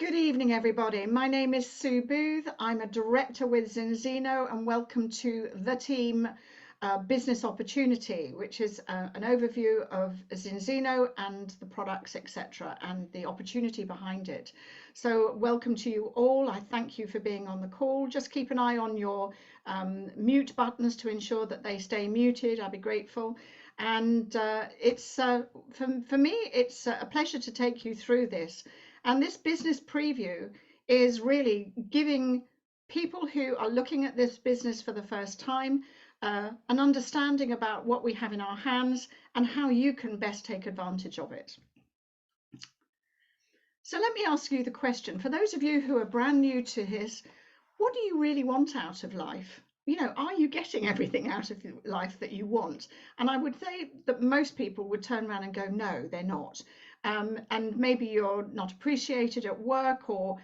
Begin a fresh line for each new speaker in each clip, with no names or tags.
Good evening, everybody. My name is Sue Booth. I'm a director with Zinzino, and welcome to the team Business Opportunity, which is an overview of Zinzino and the products, etc., and the opportunity behind it. So, welcome to you all. I thank you for being on the call. Just keep an eye on your mute buttons to ensure that they stay muted. I'd be grateful. And it's for me, it's a pleasure to take you through this. And this business preview is really giving people who are looking at this business for the first time an understanding about what we have in our hands and how you can best take advantage of it. So let me ask you the question, for those of you who are brand new to this, what do you really want out of life? You know, are you getting everything out of life that you want? And I would say that most people would turn around and go, no, they're not. And maybe you're not appreciated at work, or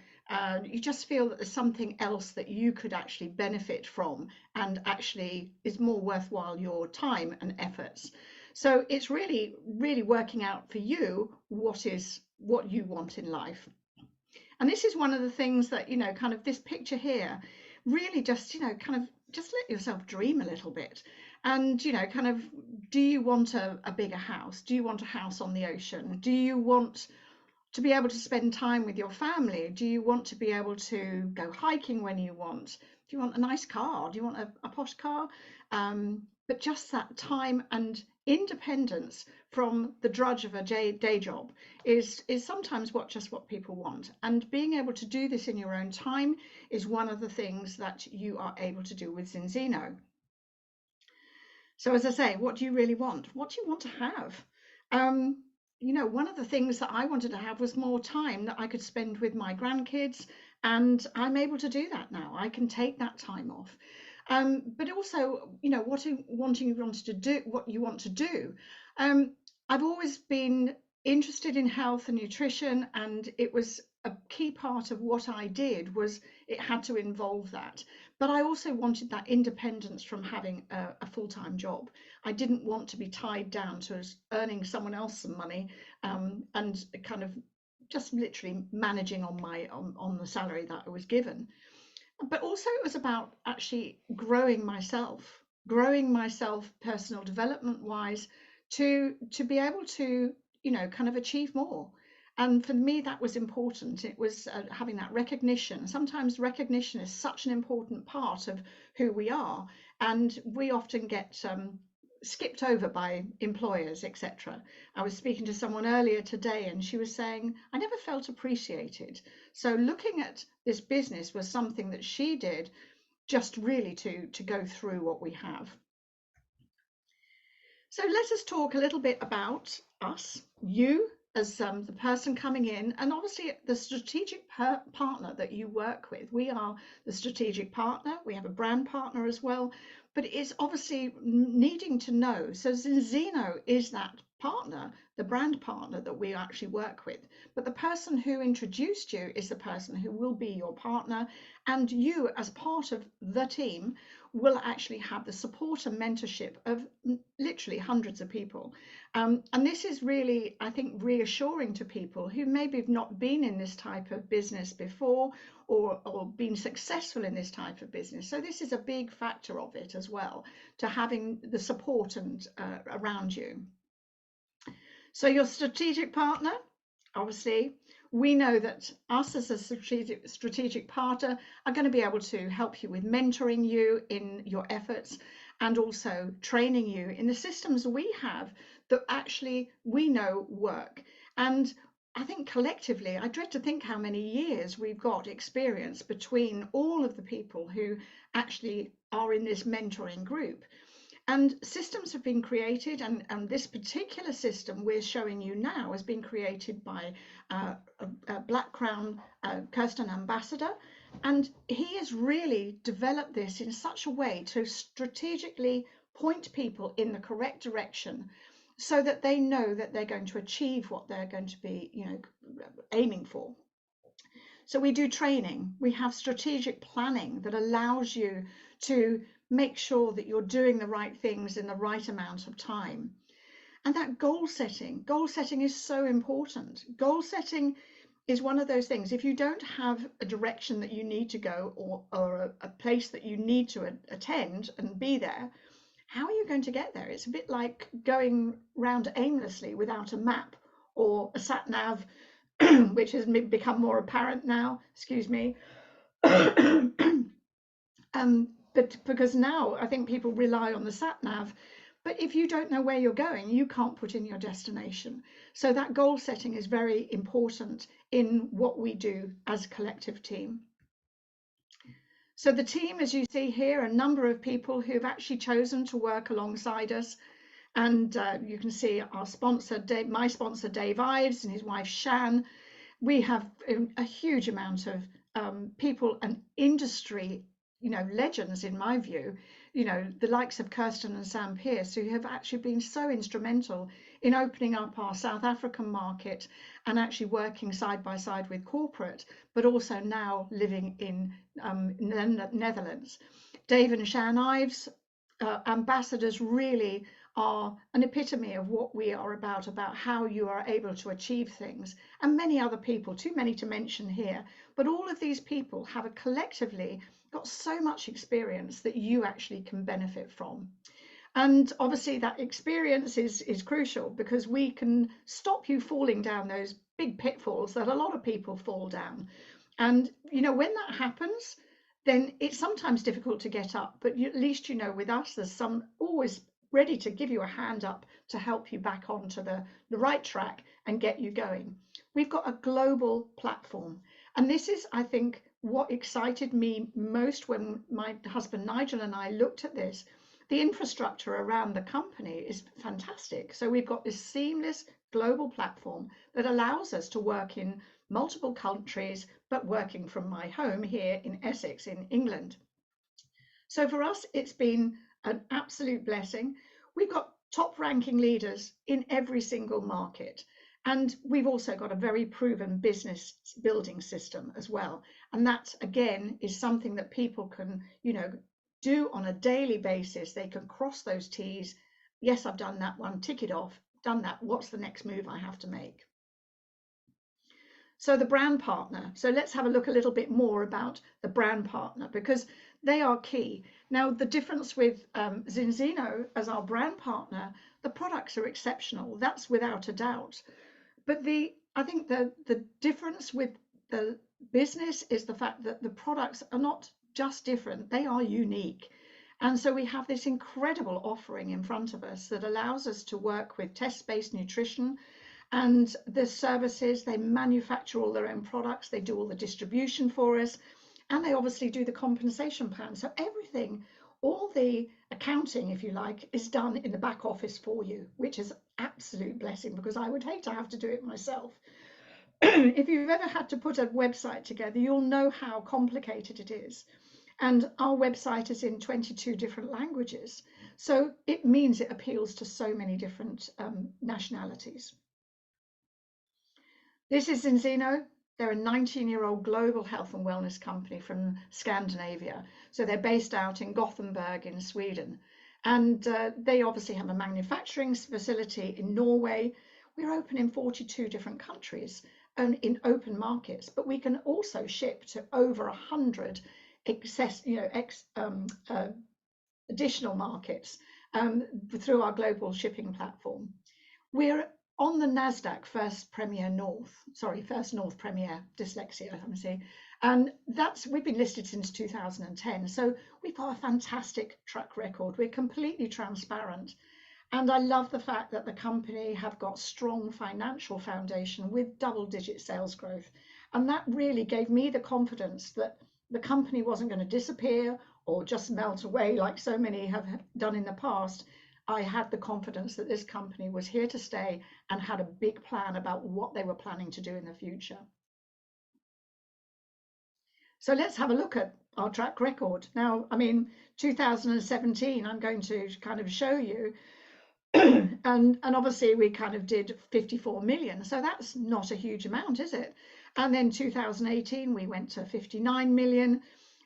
you just feel that there's something else that you could actually benefit from and actually is more worthwhile your time and efforts. So it's really, really working out for you what you want in life. And this is one of the things that, kind of this picture here really just, kind of just let yourself dream a little bit. And, kind of, do you want a bigger house? Do you want a house on the ocean? Do you want to be able to spend time with your family? Do you want to be able to go hiking when you want? Do you want a nice car? Do you want a posh car? But just that time and independence from the drudge of a day job is sometimes what people want. And being able to do this in your own time is one of the things that you are able to do with Zinzino. So as I say, what do you really want? What do you want to have? One of the things that I wanted to have was more time that I could spend with my grandkids, and I'm able to do that now. I can take that time off. But also, what you want to do. I've always been interested in health and nutrition, and it was a key part of what I did was it had to involve that. But I also wanted that independence from having a full-time job. I didn't want to be tied down to earning someone else some money, and kind of just literally managing on the salary that I was given. But also it was about actually growing myself personal development wise, to be able to kind of achieve more. And for me that was important. It was having that recognition. Sometimes recognition is such an important part of who we are, and we often get skipped over by employers, etc. I was speaking to someone earlier today and she was saying, I never felt appreciated. So looking at this business was something that she did just really to go through what we have. So let us talk a little bit about us, you as the person coming in, and obviously the strategic partner that you work with. We are the strategic partner. We have a brand partner as well, but it's obviously needing to know. So Zinzino is that partner, the brand partner that we actually work with. But the person who introduced you is the person who will be your partner, and you as part of the team will actually have the support and mentorship of literally hundreds of people. And this is really, I think, reassuring to people who maybe have not been in this type of business before, or been successful in this type of business. So this is a big factor of it as well, to having the support and around you. So your strategic partner, obviously, we know that us as a strategic partner are going to be able to help you with mentoring you in your efforts, and also training you in the systems we have that actually we know work. And I think collectively, I dread to think how many years we've got experience between all of the people who actually are in this mentoring group. And systems have been created, and this particular system we're showing you now has been created by a Black Crown Kirsten ambassador, and he has really developed this in such a way to strategically point people in the correct direction, so that they know that they're going to achieve what they're going to be, aiming for. So we do training, we have strategic planning that allows you to make sure that you're doing the right things in the right amount of time. And that goal setting is so important. Goal setting is one of those things. If you don't have a direction that you need to go, or a place that you need to attend and be there, how are you going to get there? It's a bit like going round aimlessly without a map or a sat nav, which has become more apparent now. Excuse me. But because now I think people rely on the sat nav, but if you don't know where you're going, you can't put in your destination. So that goal setting is very important in what we do as a collective team. So the team, as you see here, a number of people who've actually chosen to work alongside us. And you can see our sponsor, Dave, my sponsor, Dave Ives, and his wife, Shan. We have a huge amount of people and industry, legends in my view, the likes of Kirsten and Sam Pearce, who have actually been so instrumental in opening up our South African market and actually working side by side with corporate, but also now living in Netherlands. Dave and Shan Ives, ambassadors, really are an epitome of what we are about how you are able to achieve things, and many other people, too many to mention here, but all of these people have collectively got so much experience that you actually can benefit from. And obviously that experience is crucial, because we can stop you falling down those big pitfalls that a lot of people fall down. And when that happens, then it's sometimes difficult to get up, but at least with us there's some always ready to give you a hand up to help you back onto the right track and get you going. We've got a global platform, and this is, I think, what excited me most when my husband Nigel and I looked at this. The infrastructure around the company is fantastic. So we've got this seamless global platform that allows us to work in multiple countries, but working from my home here in Essex in England. So for us, it's been an absolute blessing. We've got top ranking leaders in every single market. And we've also got a very proven business building system as well. And that, again, is something that people can, do on a daily basis. They can cross those T's. Yes, I've done that one, tick it off, done that. What's the next move I have to make? So the brand partner. So let's have a look a little bit more about the brand partner, because they are key. Now, the difference with Zinzino as our brand partner, the products are exceptional. That's without a doubt. But I think the difference with the business is the fact that the products are not just different, they are unique. And so we have this incredible offering in front of us that allows us to work with test-based nutrition and the services. They manufacture all their own products, they do all the distribution for us, and they obviously do the compensation plan. So everything, all the accounting, if you like, is done in the back office for you, which is absolute blessing, because I would hate to have to do it myself. If you've ever had to put a website together, you'll know how complicated it is. And our website is in 22 different languages. So it means it appeals to so many different nationalities. This is Zinzino. They're a 19-year-old global health and wellness company from Scandinavia. So they're based out in Gothenburg in Sweden. And they obviously have a manufacturing facility in Norway. We're open in 42 different countries and in open markets, but we can also ship to over 100 additional markets through our global shipping platform. We're on the NASDAQ First North Premier, dyslexia, let me see. And we've been listed since 2010. So we've got a fantastic track record. We're completely transparent. And I love the fact that the company have got strong financial foundation with double-digit sales growth. And that really gave me the confidence that the company wasn't going to disappear or just melt away like so many have done in the past. I had the confidence that this company was here to stay and had a big plan about what they were planning to do in the future. So let's have a look at our track record. Now, 2017, I'm going to kind of show you. and obviously we kind of did 54 million. So that's not a huge amount, is it? And then 2018, we went to 59 million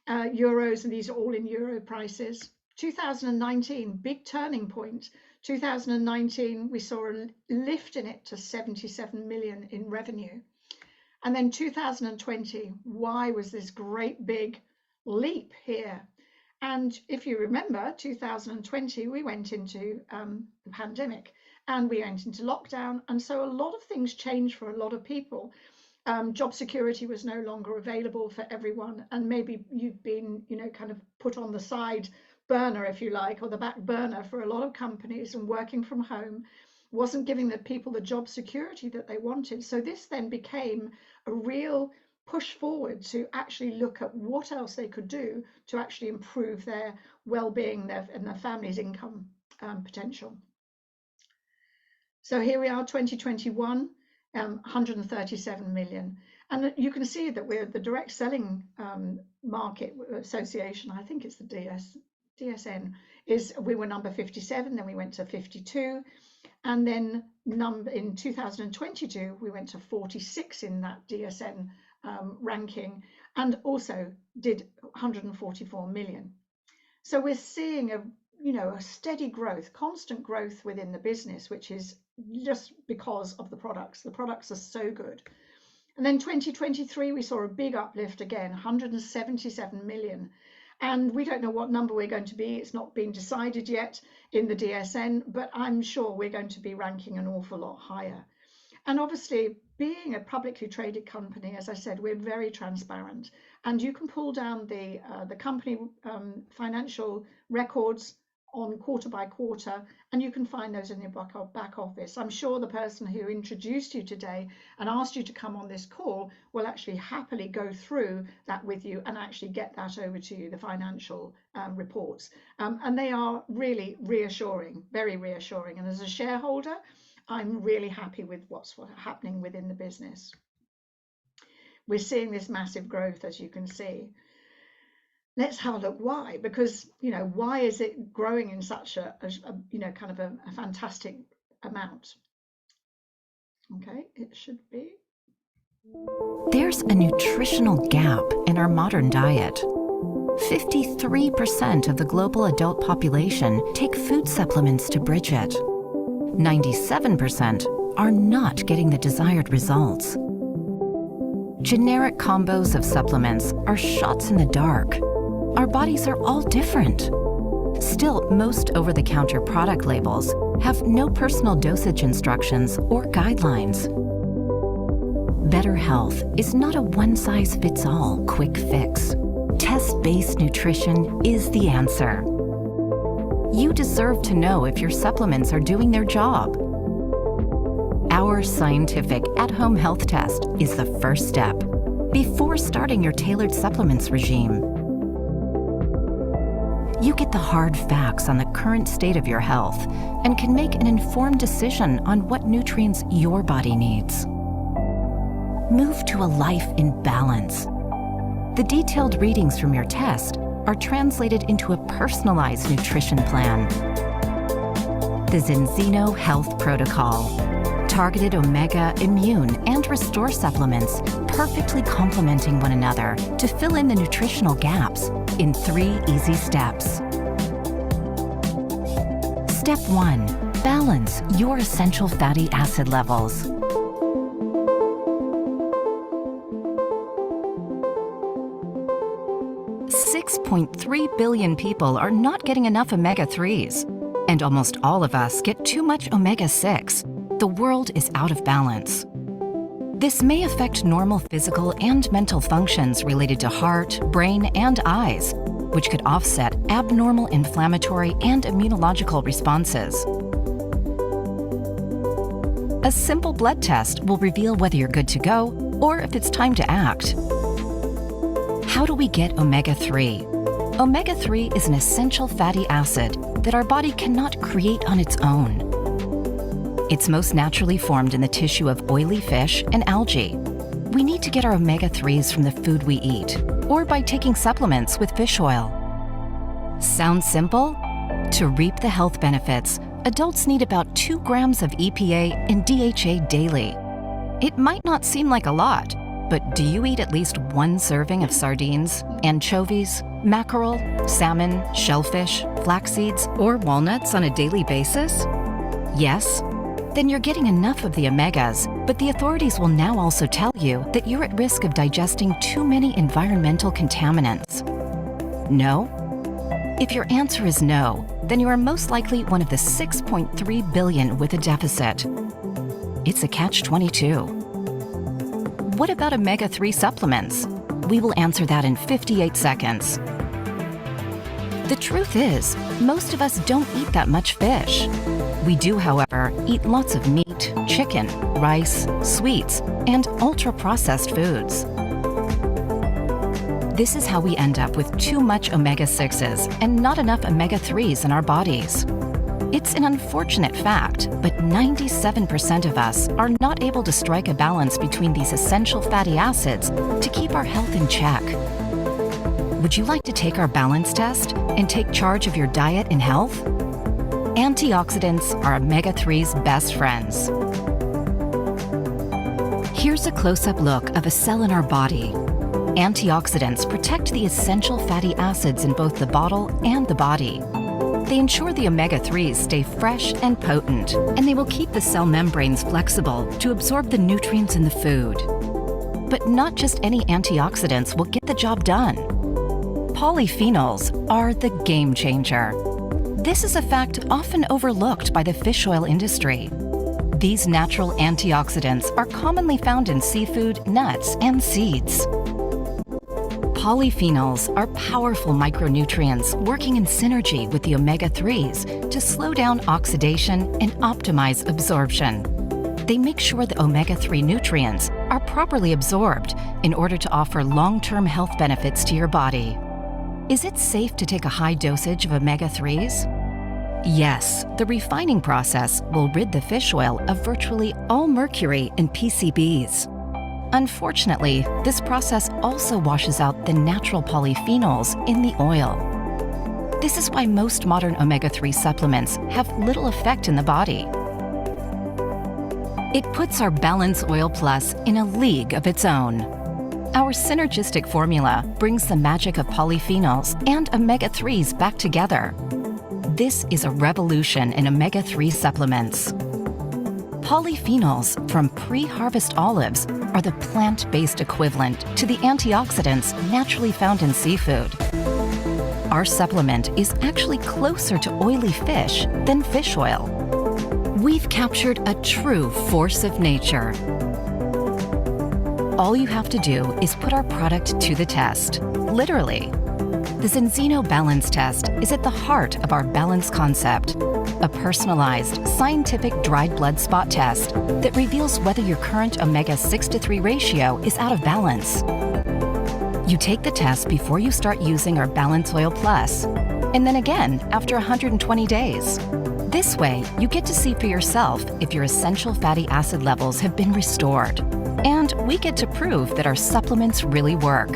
euros, and these are all in euro prices. 2019, big turning point. 2019, we saw a lift in it to 77 million in revenue. And then 2020, why was this great big leap here? And if you remember, 2020, we went into the pandemic and we went into lockdown. And so a lot of things changed for a lot of people. Job security was no longer available for everyone. And maybe you've been, kind of put on the side burner, if you like, or the back burner for a lot of companies, and working from home wasn't giving the people the job security that they wanted. So this then became a real push forward to actually look at what else they could do to actually improve their well-being and their family's income potential. So here we are, 2021, 137 million. And you can see that we're the Direct Selling Market Association, I think it's the DSN, we were number 57, then we went to 52. And then in 2022, we went to 46 in that DSN ranking, and also did 144 million. So we're seeing a steady growth, constant growth within the business, which is just because of the products. The products are so good. And then 2023, we saw a big uplift again, 177 million. And we don't know what number we're going to be. It's not been decided yet in the DSN, but I'm sure we're going to be ranking an awful lot higher. And obviously, being a publicly traded company, as I said, we're very transparent. And you can pull down the company financial records on quarter by quarter, and you can find those in your back office. I'm sure the person who introduced you today and asked you to come on this call will actually happily go through that with you and actually get that over to you, the financial reports. And they are really reassuring, very reassuring. And as a shareholder, I'm really happy with what's happening within the business. We're seeing this massive growth, as you can see. Let's have a look why, because why is it growing in such a kind of a fantastic amount? Okay, it should be.
There's a nutritional gap in our modern diet. 53% of the global adult population take food supplements to bridge it. 97% are not getting the desired results. Generic combos of supplements are shots in the dark. Our bodies are all different. Still, most over-the-counter product labels have no personal dosage instructions or guidelines. Better health is not a one-size-fits-all quick fix. Test-based nutrition is the answer. You deserve to know if your supplements are doing their job. Our scientific at-home health test is the first step before starting your tailored supplements regime. You get the hard facts on the current state of your health and can make an informed decision on what nutrients your body needs. Move to a life in balance. The detailed readings from your test are translated into a personalized nutrition plan. The Zenzino Health Protocol. Targeted omega, immune, and restore supplements perfectly complementing one another to fill in the nutritional gaps in 3 easy steps. Step 1. Balance your essential fatty acid levels. .3 billion people are not getting enough omega-3s, and almost all of us get too much omega-6. The world is out of balance. This may affect normal physical and mental functions related to heart, brain, and eyes, which could offset abnormal inflammatory and immunological responses. A simple blood test will reveal whether you're good to go or if it's time to act. How do we get omega-3? Omega-3 is an essential fatty acid that our body cannot create on its own. It's most naturally formed in the tissue of oily fish and algae. We need to get our omega-3s from the food we eat or by taking supplements with fish oil. Sounds simple? To reap the health benefits, adults need about 2 grams of EPA and DHA daily. It might not seem like a lot, but do you eat at least 1 serving of sardines, anchovies, mackerel, salmon, shellfish, flax seeds, or walnuts on a daily basis? Yes? then you're getting enough of the omegas, but the authorities will now also tell you that you're at risk of digesting too many environmental contaminants. No? If your answer is no, then you are most likely one of the 6.3 billion with a deficit. It's a catch-22. What about omega-3 supplements? We will answer that in 58 seconds. The truth is, most of us don't eat that much fish. We do, however, eat lots of meat, chicken, rice, sweets, and ultra-processed foods. This is how we end up with too much omega-6s and not enough omega-3s in our bodies. It's an unfortunate fact, but 97% of us are not able to strike a balance between these essential fatty acids to keep our health in check. Would you like to take our balance test and take charge of your diet and health? Antioxidants are omega-3's best friends. Here's a close-up look of a cell in our body. Antioxidants protect the essential fatty acids in both the bottle and the body. They ensure the omega-3s stay fresh and potent, and they will keep the cell membranes flexible to absorb the nutrients in the food. But not just any antioxidants will get the job done. Polyphenols are the game changer. This is a fact often overlooked by the fish oil industry. These natural antioxidants are commonly found in seafood, nuts, and seeds. Polyphenols are powerful micronutrients working in synergy with the omega-3s to slow down oxidation and optimize absorption. They make sure the omega-3 nutrients are properly absorbed in order to offer long-term health benefits to your body. Is it safe to take a high dosage of omega-3s? Yes, the refining process will rid the fish oil of virtually all mercury and PCBs. Unfortunately, this process also washes out the natural polyphenols in the oil. This is why most modern omega-3 supplements have little effect in the body. It puts our Balance Oil Plus in a league of its own. Our synergistic formula brings the magic of polyphenols and omega-3s back together. This is a revolution in omega-3 supplements. Polyphenols from pre-harvest olives are the plant-based equivalent to the antioxidants naturally found in seafood. Our supplement is actually closer to oily fish than fish oil. We've captured a true force of nature. All you have to do is put our product to the test, literally. The Zenzino Balance Test is at the heart of our balance concept, a personalized, scientific dried blood spot test that reveals whether your current omega-6-3 ratio is out of balance. You take the test before you start using our Balance Oil Plus, and then again after 120 days. This way, you get to see for yourself if your essential fatty acid levels have been restored. And we get to prove that our supplements really work.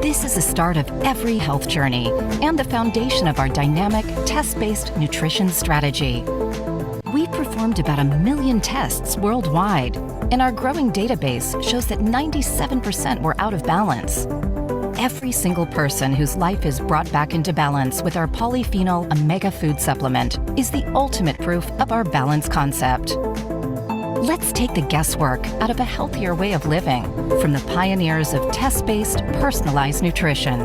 This is the start of every health journey and the foundation of our dynamic, test-based nutrition strategy. We've performed about 1 million tests worldwide, and our growing database shows that 97% were out of balance. Every single person whose life is brought back into balance with our polyphenol omega food supplement is the ultimate proof of our balance concept. Let's take the guesswork out of a healthier way of living from the pioneers of test-based, personalized nutrition.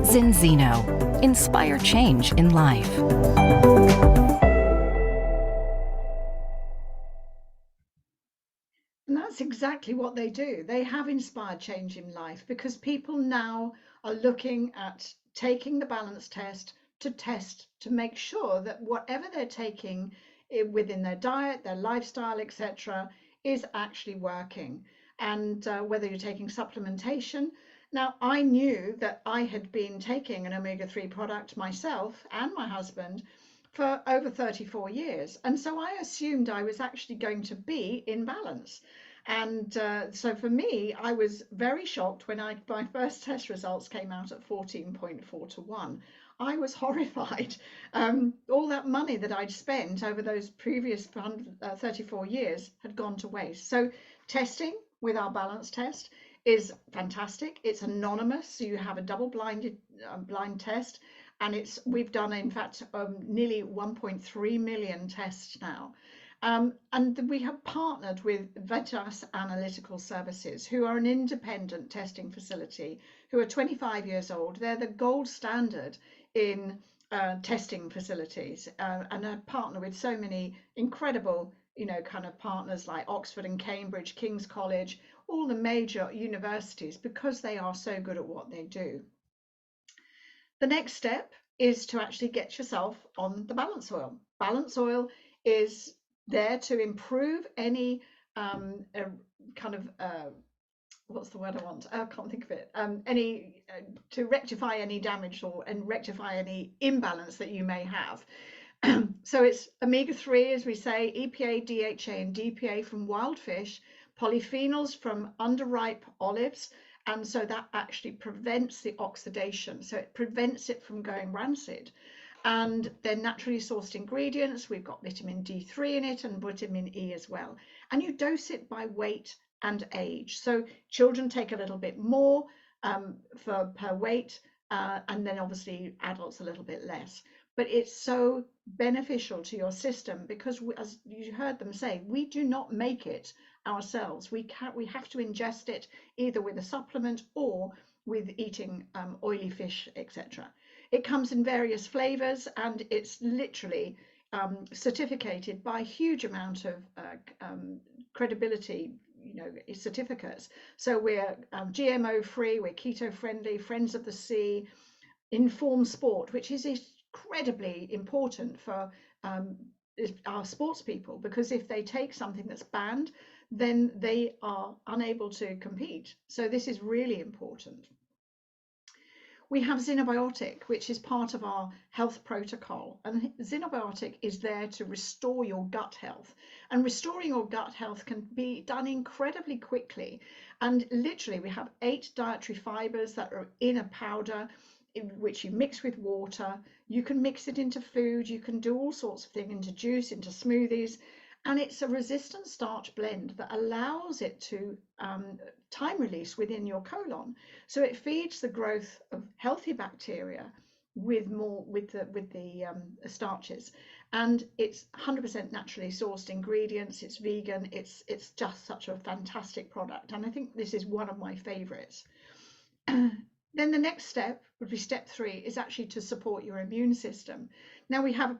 Zenzino. Inspire change in life.
And that's exactly what they do. They have inspired change in life because people now are looking at taking the balance test to make sure that whatever they're taking within their diet, their lifestyle, etc., is actually working. And whether you're taking supplementation. Now, I knew that I had been taking an omega-3 product myself and my husband for over 34 years. And so I assumed I was actually going to be in balance. And so for me, I was very shocked when my first test results came out at 14.4 to 1. I was horrified. All that money that I'd spent over those previous 34 years had gone to waste. So testing with our balance test is fantastic. It's anonymous, so you have a double-blinded blind test, and we've done, in fact, nearly 1.3 million tests now. And we have partnered with Vetas Analytical Services, who are an independent testing facility, who are 25 years old. They're the gold standard in testing facilities, and I partner with so many incredible, kind of partners like Oxford and Cambridge, King's College, all the major universities, because they are so good at what they do. The next step is to actually get yourself on the Balance Oil. Balance Oil is there to improve any what's the word I want? I can't think of it. To rectify any damage and rectify any imbalance that you may have. So it's omega-3, as we say, EPA, DHA, and DPA from wild fish, polyphenols from underripe olives, and so that actually prevents the oxidation. So it prevents it from going rancid. And they're naturally sourced ingredients. We've got vitamin D3 in it and vitamin E as well. And you dose it by weight and age. So children take a little bit more per weight, and then obviously adults a little bit less. But it's so beneficial to your system because, as you heard them say, we do not make it ourselves. We have to ingest it either with a supplement or with eating oily fish, etc. It comes in various flavors, and it's literally certificated by a huge amount of credibility, certificates. So we're GMO free, we're keto friendly, friends of the sea, informed sport, which is incredibly important for our sports people, because if they take something that's banned, then they are unable to compete. So this is really important. We have Xenobiotic, which is part of our health protocol. And Xenobiotic is there to restore your gut health. And restoring your gut health can be done incredibly quickly. And literally, we have 8 dietary fibers that are in a powder, which you mix with water. You can mix it into food. You can do all sorts of things, into juice, into smoothies. And it's a resistant starch blend that allows it to time release within your colon. So it feeds the growth of healthy bacteria with the starches. And it's 100% naturally sourced ingredients. It's vegan. It's just such a fantastic product. And I think this is one of my favorites. Then the next step would be step 3, is actually to support your immune system. Now we have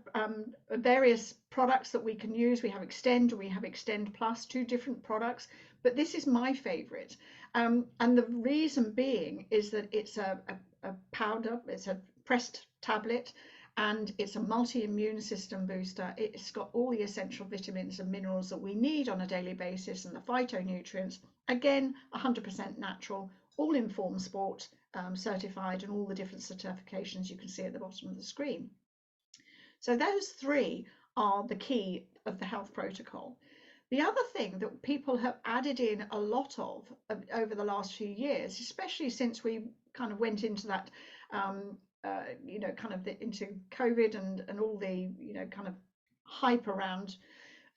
various products that we can use. We have Extend, we have Extend Plus, 2 different products, but this is my favorite. And the reason being is that it's a powder, it's a pressed tablet, and it's a multi-immune system booster. It's got all the essential vitamins and minerals that we need on a daily basis, and the phytonutrients, again, 100% natural, all Informed Sport certified, and all the different certifications you can see at the bottom of the screen. So those 3 are the key of the health protocol. The other thing that people have added in a lot of over the last few years, especially since we kind of went into that, into COVID and all the, kind of hype around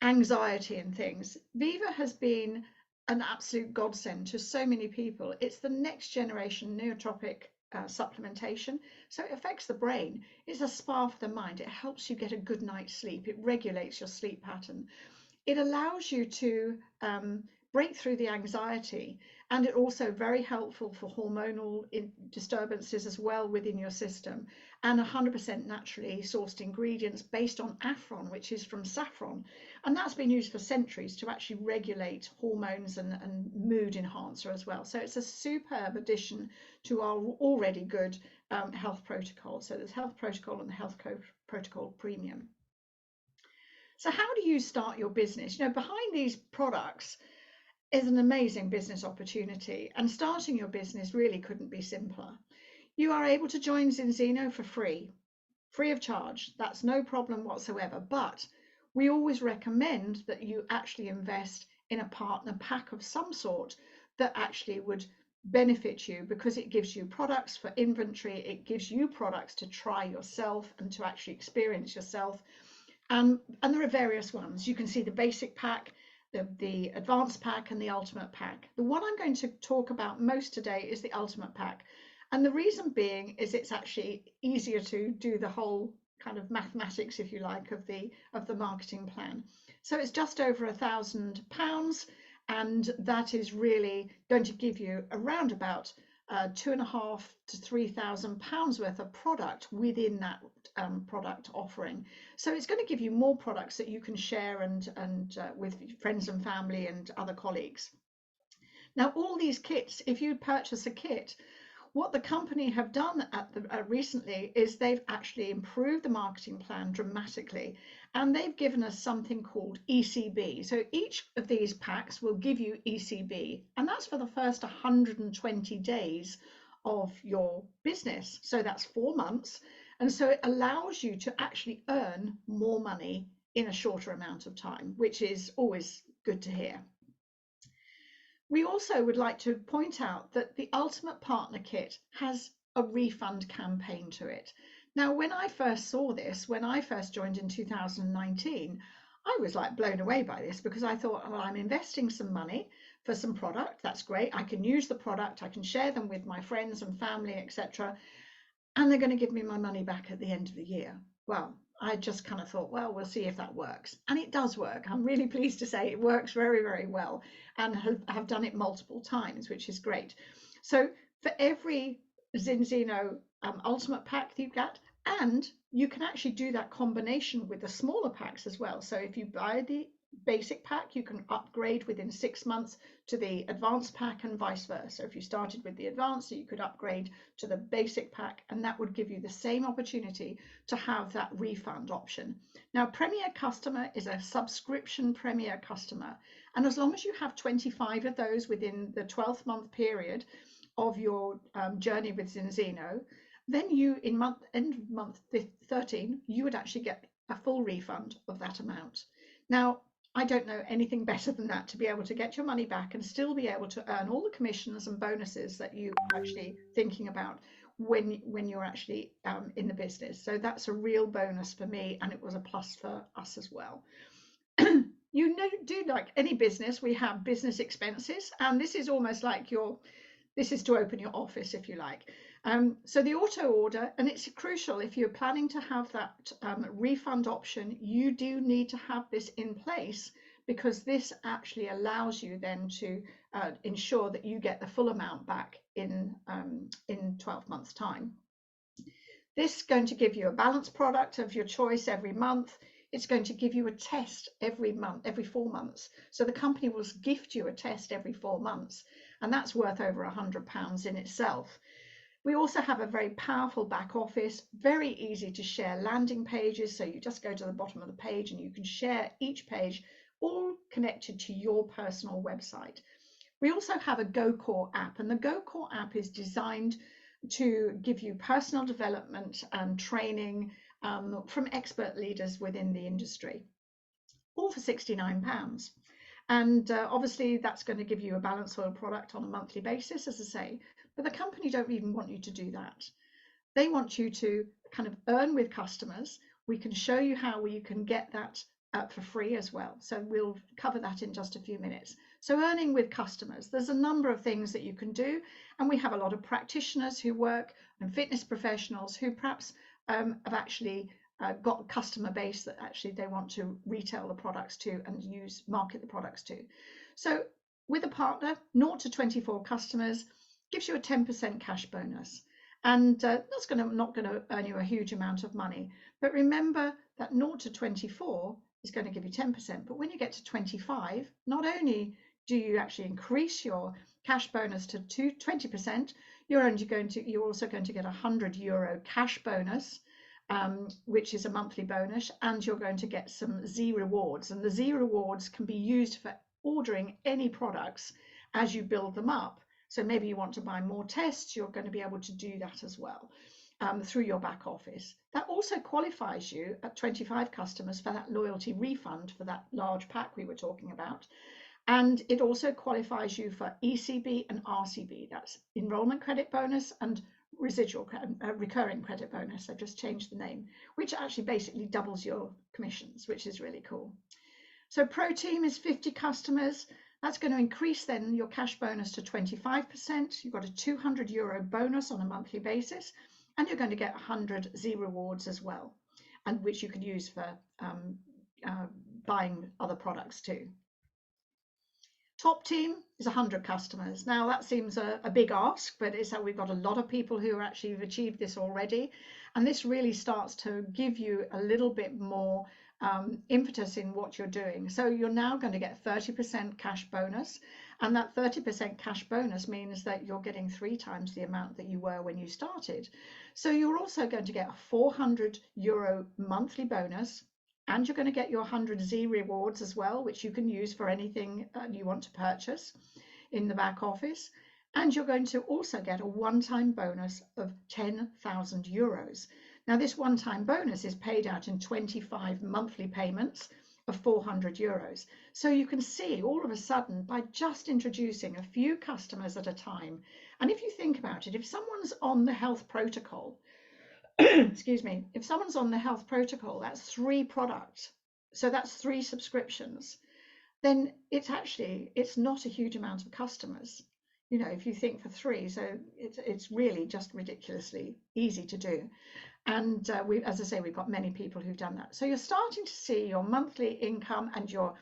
anxiety and things, Viva has been an absolute godsend to so many people. It's the next generation nootropic supplementation. So it affects the brain. It's a spa for the mind. It helps you get a good night's sleep. It regulates your sleep pattern. It allows you to break through the anxiety, and it also very helpful for hormonal disturbances as well within your system, and 100% naturally sourced ingredients based on Afron, which is from saffron, and that's been used for centuries to actually regulate hormones and mood enhancer as well. So it's a superb addition to our already good health protocol. So there's Health Protocol and the Health Protocol Premium. So how do you start your business? Behind these products is an amazing business opportunity, and starting your business really couldn't be simpler. You are able to join Zinzino for free of charge. That's no problem whatsoever. But we always recommend that you actually invest in a partner pack of some sort that actually would benefit you, because it gives you products for inventory, it gives you products to try yourself and to actually experience yourself. And there are various ones. You can see the basic pack, the advanced pack, and the ultimate pack. The one I'm going to talk about most today is the ultimate pack. And the reason being is it's actually easier to do the whole kind of mathematics, if you like, of the marketing plan. So it's just over £1,000, and that is really going to give you around about £2,500 to £3,000 worth of product within that product offering. So it's going to give you more products that you can share and with friends and family and other colleagues. Now, all these kits, if you purchase a kit, what the company have done recently is they've actually improved the marketing plan dramatically, and they've given us something called ECB. So each of these packs will give you ECB, and that's for the first 120 days of your business. So that's 4 months. And so it allows you to actually earn more money in a shorter amount of time, which is always good to hear. We also would like to point out that the Ultimate Partner Kit has a refund campaign to it. Now, when I first saw this, when I first joined in 2019, I was like blown away by this, because I thought, well, I'm investing some money for some product. That's great. I can use the product. I can share them with my friends and family, etc. And they're going to give me my money back at the end of the year. Well, I just kind of thought, well, we'll see if that works. And it does work. I'm really pleased to say it works very, very well, and have done it multiple times, which is great. So for every Zinzino Ultimate pack that you get, and you can actually do that combination with the smaller packs as well. So if you buy the basic pack, you can upgrade within 6 months to the advanced pack, and vice versa. If you started with the advanced, you could upgrade to the basic pack, and that would give you the same opportunity to have that refund option. Now, Premier Customer is a subscription Premier customer, and as long as you have 25 of those within the 12th month period of your journey with Zinzino, then you, in end of month 13, you would actually get a full refund of that amount. Now, I don't know anything better than that, to be able to get your money back and still be able to earn all the commissions and bonuses that you're actually thinking about when you're actually in the business. So that's a real bonus for me, and it was a plus for us as well. You know, do like any business, we have business expenses, and this is almost like this is to open your office, if you like. So the auto order, and it's crucial if you're planning to have that refund option, you do need to have this in place, because this actually allows you then to ensure that you get the full amount back in 12 months time. This is going to give you a balanced product of your choice every month. It's going to give you a test every month, every 4 months. So the company will gift you a test every 4 months, and that's worth over £100 in itself. We also have a very powerful back office, very easy to share landing pages. So you just go to the bottom of the page and you can share each page, all connected to your personal website. We also have a GoCore app, and the GoCore app is designed to give you personal development and training from expert leaders within the industry, all for £69. And obviously that's going to give you a balanced oil product on a monthly basis, as I say. But the company don't even want you to do that. They want you to kind of earn with customers. We can show you how you can get that for free as well. So we'll cover that in just a few minutes. So earning with customers, there's a number of things that you can do. And we have a lot of practitioners who work, and fitness professionals who perhaps have actually got a customer base that actually they want to retail the products to and market the products to. So with a partner, 0 to 24 customers, gives you a 10% cash bonus, and that's not going to earn you a huge amount of money. But remember that 0 to 24 is going to give you 10%, but when you get to 25, not only do you actually increase your cash bonus to 20%, you're also going to get €100 cash bonus, which is a monthly bonus, and you're going to get some Z rewards, and the Z rewards can be used for ordering any products as you build them up. So maybe you want to buy more tests, you're going to be able to do that as well through your back office. That also qualifies you at 25 customers for that loyalty refund for that large pack we were talking about. And it also qualifies you for ECB and RCB, that's enrollment credit bonus and residual recurring credit bonus. I've just changed the name, which actually basically doubles your commissions, which is really cool. So Pro Team is 50 customers. That's going to increase then your cash bonus to 25%. You've got a €200 bonus on a monthly basis, and you're going to get 100 Z rewards as well, and which you can use for buying other products too. Top team is 100 customers. Now that seems a big ask, but it's that we've got a lot of people who are actually have achieved this already. And this really starts to give you a little bit more impetus in what you're doing. So you're now going to get 30% cash bonus. And that 30% cash bonus means that you're getting 3 times the amount that you were when you started. So you're also going to get a €400 monthly bonus. And you're going to get your 100 Z rewards as well, which you can use for anything you want to purchase in the back office. And you're going to also get a one-time bonus of €10,000. Now, this one-time bonus is paid out in 25 monthly payments of €400. So you can see all of a sudden, by just introducing a few customers at a time, and if you think about it, if someone's on the health protocol, excuse me, if someone's on the health protocol, that's 3 products, so that's 3 subscriptions, then it's not a huge amount of customers, you know, if you think for 3. So it's really just ridiculously easy to do. And as I say, we've got many people who've done that. So you're starting to see your monthly income and your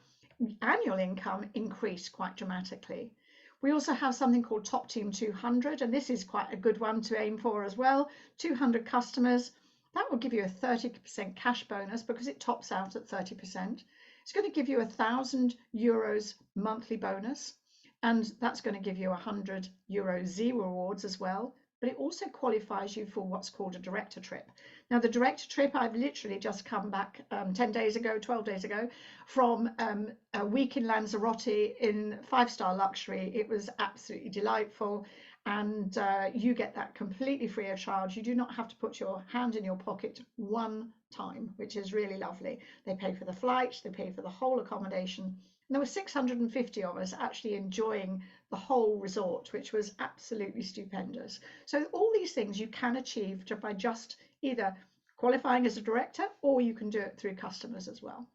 annual income increase quite dramatically. We also have something called Top Team 200, and this is quite a good one to aim for as well. 200 customers, that will give you a 30% cash bonus because it tops out at 30%. It's going to give you €1,000 monthly bonus, and that's going to give you €100 Z rewards as well. But it also qualifies you for what's called a director trip. Now, the director trip, I've literally just come back 12 days ago, from a week in Lanzarote in 5-star luxury. It was absolutely delightful. And you get that completely free of charge. You do not have to put your hand in your pocket one time, which is really lovely. They pay for the flights, they pay for the whole accommodation. And there were 650 of us actually enjoying the whole resort, which was absolutely stupendous. So all these things you can achieve by just either qualifying as a director, or you can do it through customers as well.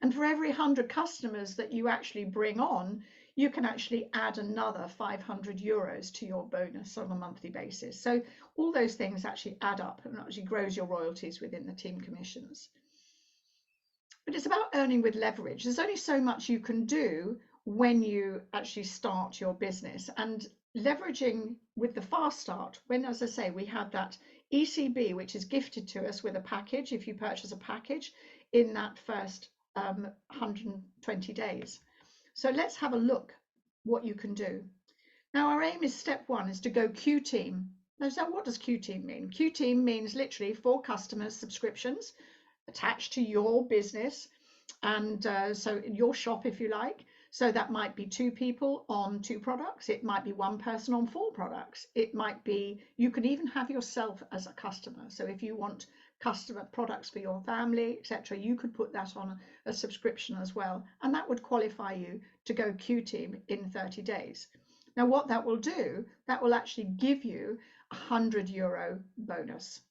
And for every 100 customers that you actually bring on, you can actually add another €500 to your bonus on a monthly basis. So all those things actually add up and actually grows your royalties within the team commissions. But it's about earning with leverage. There's only so much you can do when you actually start your business, and leveraging with the fast start, when, as I say, we have that ECB, which is gifted to us with a package if you purchase a package in that first 120 days. So let's have a look what you can do. Now, our aim is step 1 is to go Q team. Now, so what does Q team mean? Q team means literally for customers subscriptions attached to your business, and so in your shop, if you like. So that might be 2 people on 2 products. It might be 1 person on 4 products. It might be, you can even have yourself as a customer. So if you want customer products for your family, etc., you could put that on a subscription as well. And that would qualify you to go Q team in 30 days. Now, what that will do, that will actually give you a €100 bonus.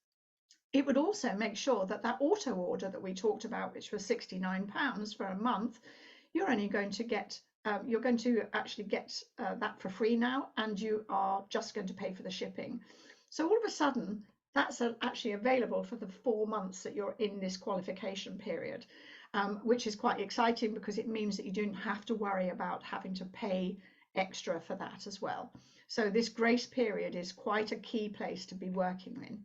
It would also make sure that that auto order that we talked about, which was £69 for a month, you're only going to get, you're going to actually get that for free now, and you are just going to pay for the shipping. So all of a sudden, that's actually available for the 4 months that you're in this qualification period, which is quite exciting because it means that you don't have to worry about having to pay extra for that as well. So this grace period is quite a key place to be working in.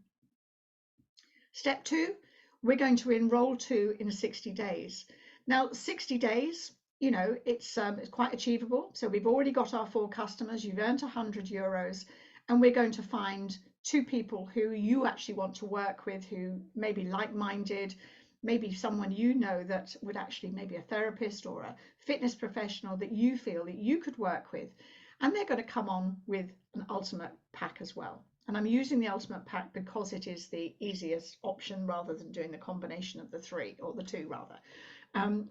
Step 2, we're going to enroll to in 60 days. Now, 60 days, you know, it's quite achievable. So we've already got our 4 customers, you've earned €100, and we're going to find 2 people who you actually want to work with, who may be like-minded, maybe someone you know that would actually, maybe a therapist or a fitness professional that you feel that you could work with. And they're going to come on with an ultimate pack as well. And I'm using the ultimate pack because it is the easiest option rather than doing the combination of the 3, or the 2 rather.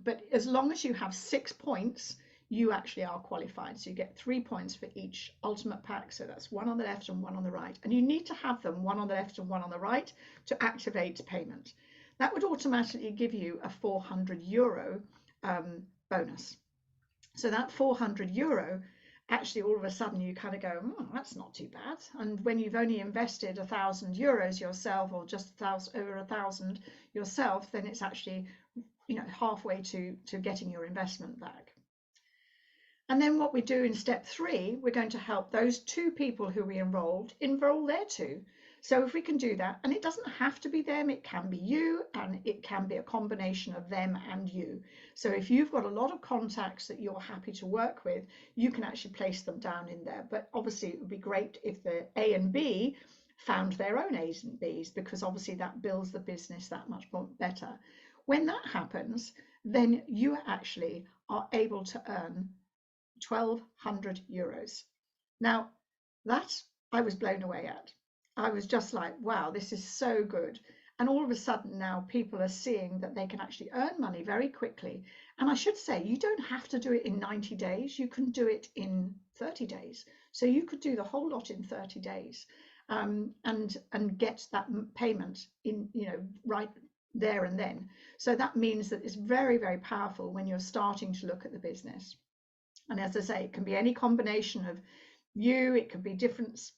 But as long as you have 6 points, you actually are qualified. So you get 3 points for each ultimate pack. So that's 1 on the left and 1 on the right. And you need to have them 1 on the left and 1 on the right to activate payment. That would automatically give you a €400 bonus. So that €400, actually all of a sudden you kind of go, that's not too bad. And when you've only invested €1,000 yourself, or just over 1,000 yourself, then it's actually, halfway to getting your investment back. And then what we do in step 3, we're going to help those 2 people who we enroll their 2. So if we can do that, and it doesn't have to be them, it can be you, and it can be a combination of them and you. So if you've got a lot of contacts that you're happy to work with, you can actually place them down in there. But obviously it would be great if the A and B found their own A's and B's, because obviously that builds the business that much more better. When that happens, then you actually are able to earn €1,200. Now, that I was blown away at. I was just like, wow, this is so good. And all of a sudden now people are seeing that they can actually earn money very quickly. And I should say, you don't have to do it in 90 days. You can do it in 30 days. So you could do the whole lot in 30 days and get that payment in, right there and then. So that means that it's very, very powerful when you're starting to look at the business. And as I say, it can be any combination of you, it could be different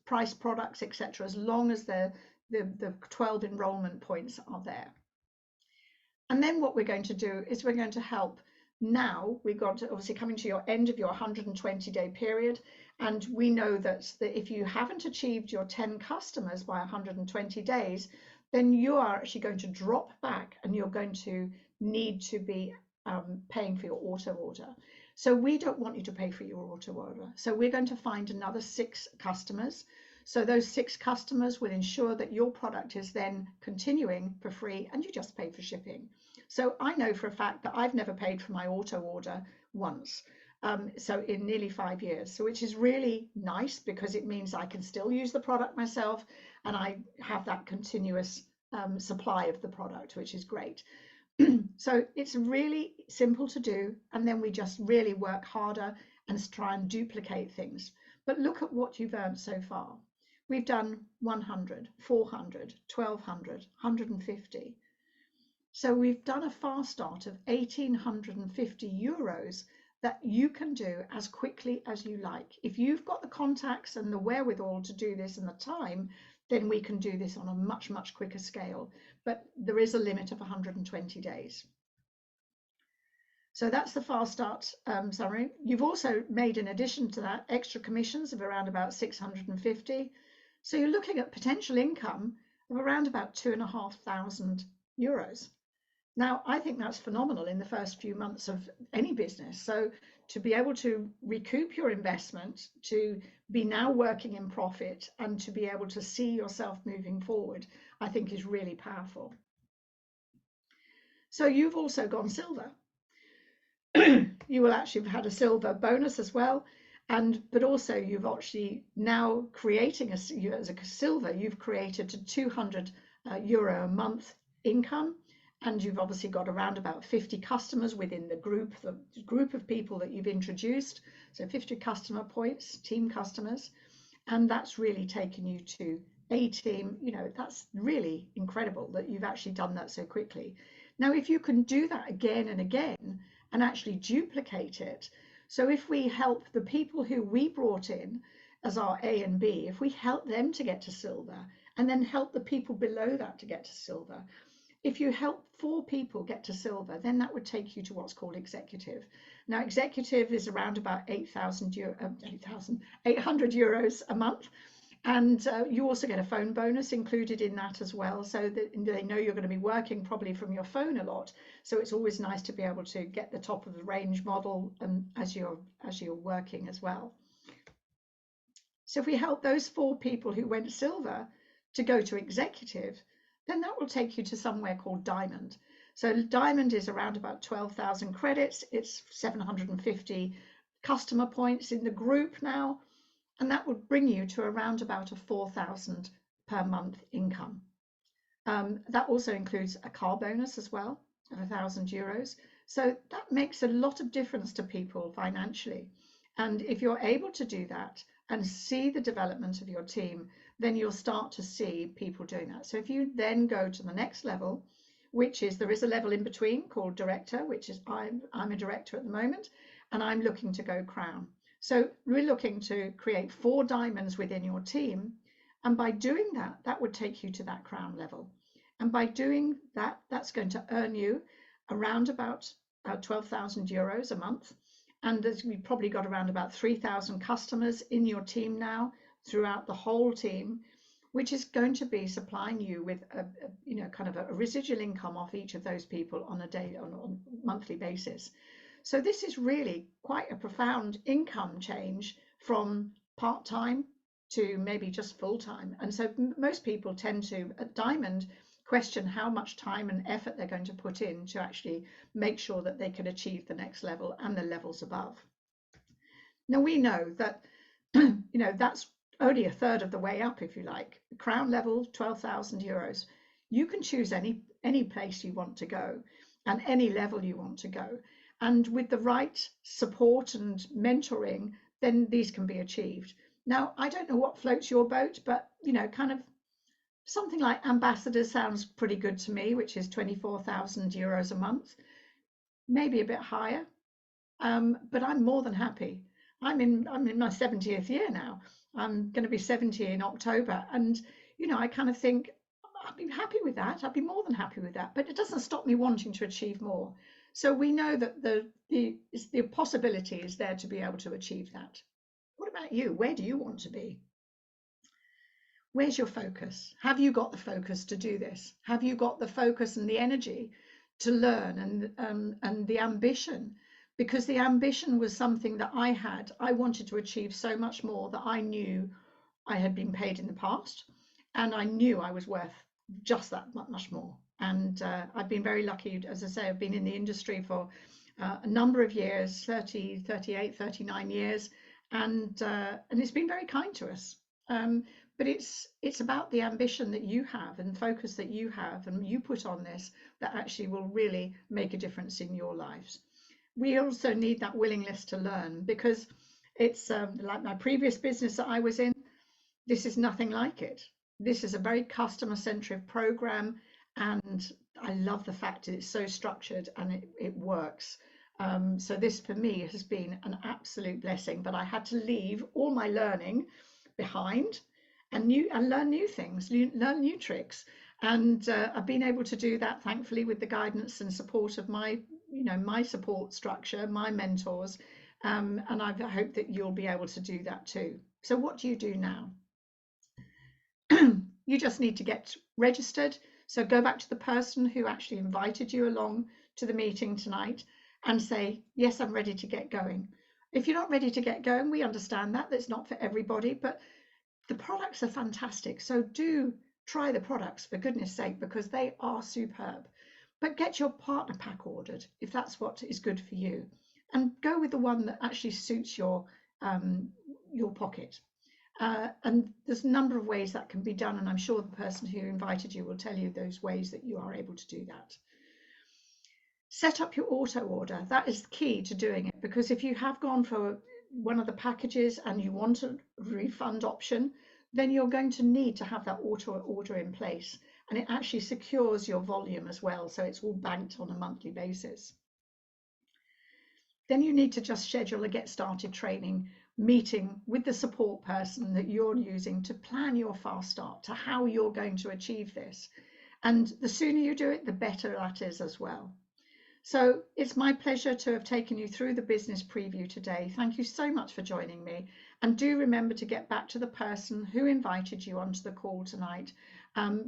price products, etc., as long as the 12 enrollment points are there. And then what we're going to do is we're going to help. Now we've got to obviously coming to your end of your 120-day period, and we know that if you haven't achieved your 10 customers by 120 days, then you are actually going to drop back and you're going to need to be paying for your auto order. So we don't want you to pay for your auto order. So we're going to find another 6 customers. So those 6 customers will ensure that your product is then continuing for free and you just pay for shipping. So I know for a fact that I've never paid for my auto order once. So in nearly 5 years, so which is really nice because it means I can still use the product myself and I have that continuous supply of the product, which is great. So it's really simple to do, and then we just really work harder and try and duplicate things. But look at what you've earned so far. We've done 100, 400, 1200, 150. So we've done a fast start of €1,850 that you can do as quickly as you like. If you've got the contacts and the wherewithal to do this and the time, then we can do this on a much, much quicker scale. But there is a limit of 120 days. So that's the fast start summary. You've also made, in addition to that, extra commissions of around about 650. So you're looking at potential income of around about €2,500. Now, I think that's phenomenal in the first few months of any business. So to be able to recoup your investment, to be now working in profit, and to be able to see yourself moving forward, I think is really powerful. So you've also gone silver. You will actually have had a silver bonus as well. But also you've actually now creating as a silver, you've created a €200 a month income. And you've obviously got around about 50 customers within the group of people that you've introduced. So 50 customer points, team customers. And that's really taken you to a team. That's really incredible that you've actually done that so quickly. Now, if you can do that again and again and actually duplicate it. So if we help the people who we brought in as our A and B, if we help them to get to silver and then help the people below that to get to silver, if you help 4 people get to silver, then that would take you to what's called executive. Now, executive is around about €800 a month. And you also get a phone bonus included in that as well. So that they know you're going to be working probably from your phone a lot. So it's always nice to be able to get the top of the range model as you're working as well. So if we help those 4 people who went silver to go to executive, then that will take you to somewhere called Diamond. So Diamond is around about 12,000 credits. It's 750 customer points in the group now, and that would bring you to around about a 4,000 per month income. That also includes a car bonus as well of €1,000. So that makes a lot of difference to people financially. And if you're able to do that and see the development of your team, then you'll start to see people doing that. So if you then go to the next level, which is there is a level in between called director, which is I'm a director at the moment, and I'm looking to go crown. So we're looking to create 4 diamonds within your team, and by doing that, that would take you to that crown level. And by doing that, that's going to earn you around about 12,000 euros a month. And you've probably got around about 3,000 customers in your team now throughout the whole team, which is going to be supplying you with kind of a residual income off each of those people on a monthly basis. So this is really quite a profound income change from part-time to maybe just full-time. And so most people tend to, at Diamond, question how much time and effort they're going to put in to actually make sure that they can achieve the next level and the levels above. Now we know that that's only a third of the way up, if you like. Crown level, 12,000 euros. You can choose any place you want to go and any level you want to go. And with the right support and mentoring, then these can be achieved. Now, I don't know what floats your boat, but kind of something like ambassador sounds pretty good to me, which is 24,000 euros a month, maybe a bit higher, but I'm more than happy. I'm in my 70th year now. I'm going to be 70 in October, and I kind of think I'd be happy with that. I'd be more than happy with that, but it doesn't stop me wanting to achieve more. So we know that the possibility is there to be able to achieve that. What about you? Where do you want to be? Where's your focus? Have you got the focus to do this? Have you got the focus and the energy to learn and the ambition? Because the ambition was something that I had. I wanted to achieve so much more that I knew I had been paid in the past, and I knew I was worth just that much more. And I've been very lucky, as I say, I've been in the industry for a number of years, 30, 38, 39 years, and it's been very kind to us. But it's about the ambition that you have and focus that you have and you put on this that actually will really make a difference in your lives. We also need that willingness to learn, because it's like my previous business that I was in, this is nothing like it. This is a very customer-centric program, and I love the fact that it's so structured and it works. So this for me has been an absolute blessing, but I had to leave all my learning behind and learn new things, learn new tricks. And I've been able to do that, thankfully, with the guidance and support of my support structure, my mentors, and I hope that you'll be able to do that too. So what do you do now? You just need to get registered. So go back to the person who actually invited you along to the meeting tonight and say, yes, I'm ready to get going. If you're not ready to get going, we understand that. That's not for everybody, but the products are fantastic. So do try the products, for goodness sake, because they are superb. But get your partner pack ordered if that's what is good for you, and go with the one that actually suits your pocket. And there's a number of ways that can be done, and I'm sure the person who invited you will tell you those ways that you are able to do that. Set up your auto order. That is key to doing it, because if you have gone for one of the packages and you want a refund option, then you're going to need to have that auto order in place, and it actually secures your volume as well, so it's all banked on a monthly basis. Then you need to just schedule a get started training meeting with the support person that you're using to plan your fast start, to how you're going to achieve this. And the sooner you do it, the better that is as well. So it's my pleasure to have taken you through the business preview today. Thank you so much for joining me. And do remember to get back to the person who invited you onto the call tonight,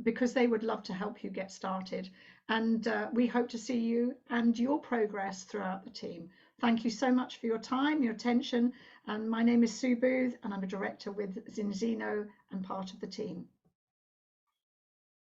because they would love to help you get started. And we hope to see you and your progress throughout the team. Thank you so much for your time, your attention. And my name is Sue Booth, and I'm a director with Zinzino and part of the team.